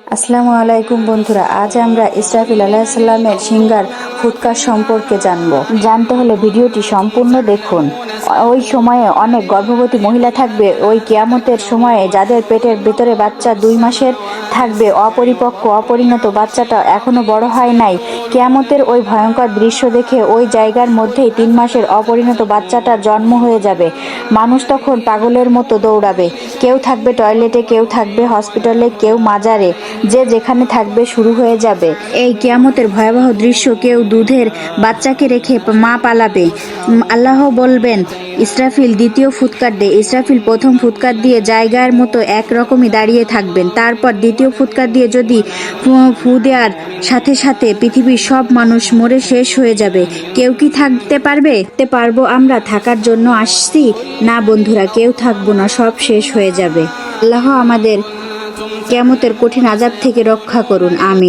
আসসালামু আলাইকুম বন্ধুরা, আজ আমরা ইসরাফিল আলাইহিস সালামের সিংহার ফুৎকার সম্পর্কে জানতে হলে ভিডিওটি সম্পূর্ণ দেখুন। ওই সময়ে অনেক গর্ভবতী মহিলা থাকবে। ওই কিয়ামতের সময়ে যাদের পেটের ভিতরে বাচ্চা 2 মাসের থাকবে, অপরিপক্ক অপরিণত, বাচ্চাটা এখনো বড় হয় নাই। কিয়ামতের ওই ভয়ঙ্কর দৃশ্য দেখে ওই জায়গার মধ্যেই 3 মাসের অপরিণত বাচ্চাটার জন্ম হয়ে যাবে। মানুষ তখন পাগলের মতো দৌড়াবে। কেউ থাকবে টয়লেটে, কেউ থাকবে হসপিটালে, কেউ মাজারে, যে যেখানে থাকবে শুরু হয়ে যাবে এই কিয়ামতের ভয়াবহ দৃশ্য। কেউ দুধের বাচ্চাকে রেখে মা পালাবে। আল্লাহ বলবেন, ইসরাফিল দ্বিতীয় ফুৎকার দে। ইসরাফিল প্রথম ফুৎকার দিয়ে জায়গার মতো একরকমই দাঁড়িয়ে থাকবেন। তারপর দ্বিতীয় ফুৎকার দিয়ে যদি ফু দেওয়ার সাথে সাথে পৃথিবীর সব মানুষ মরে শেষ হয়ে যাবে। কেউ কি থাকতে পারবে? পারবো আমরা? থাকার জন্য আসছি না বন্ধুরা, কেউ থাকবো না, সব শেষ হয়ে যাবে। আল্লাহ আমাদের কিয়ামতের কঠিন আযাব থেকে রক্ষা করুন, আমিন।